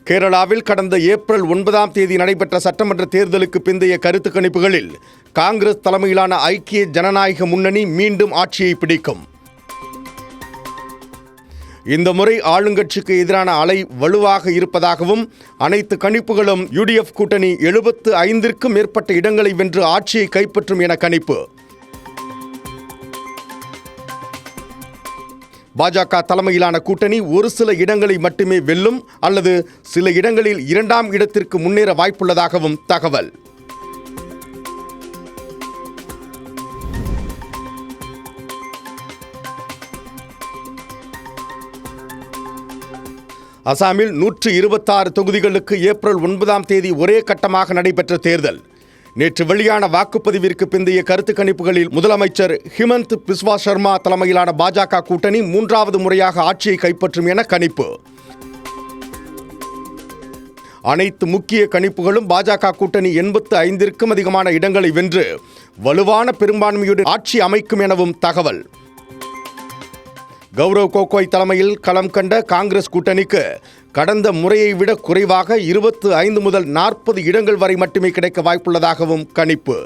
கேரளாவில் கடந்த ஏப்ரல் 9 நடைபெற்ற சட்டமன்ற தேர்தலுக்கு பிந்தைய கருத்து கணிப்புகளில் காங்கிரஸ் தலைமையிலான ஐக்கிய ஜனநாயக முன்னணி மீண்டும் ஆட்சியை பிடிக்கும். இந்த முறை ஆளுங்கட்சிக்கு எதிரான அலை வலுவாக இருப்பதாகவும் அனைத்து கணிப்புகளும் யுடிஎஃப் கூட்டணி 75க்கும் மேற்பட்ட இடங்களை வென்று ஆட்சியை கைப்பற்றும் என கணிப்பு. பாஜக தலைமையிலான கூட்டணி ஒரு சில இடங்களை மட்டுமே வெல்லும் அல்லது சில இடங்களில் 2ஆம் இடத்திற்கு முன்னேற வாய்ப்புள்ளதாகவும் தகவல். அசாமில் 126 தொகுதிகளுக்கு ஏப்ரல் 9 ஒரே கட்டமாக நடைபெற்ற தேர்தல். நேற்று வெளியான வாக்குப்பதிவிற்கு பிந்தைய கருத்து கணிப்புகளில் முதலமைச்சர் ஹிமந்த் பிஸ்வா சர்மா தலைமையிலான பாஜக கூட்டணி 3வது முறையாக ஆட்சியை கைப்பற்றும் என கணிப்பு. அனைத்து முக்கிய கணிப்புகளும் பாஜக கூட்டணி 85க்கும் அதிகமான இடங்களை வென்று வலுவான பெரும்பான்மையுடன் ஆட்சி அமைக்கும் எனவும் தகவல். கௌரவ் கோகோய் தலைமையில் களம் கண்ட காங்கிரஸ் கூட்டணிக்கு கடந்த முறையை விட குறைவாக 25 முதல் 40 இடங்கள் வரை மட்டுமே கிடைக்க வாய்ப்புள்ளதாகவும் கணிப்பு.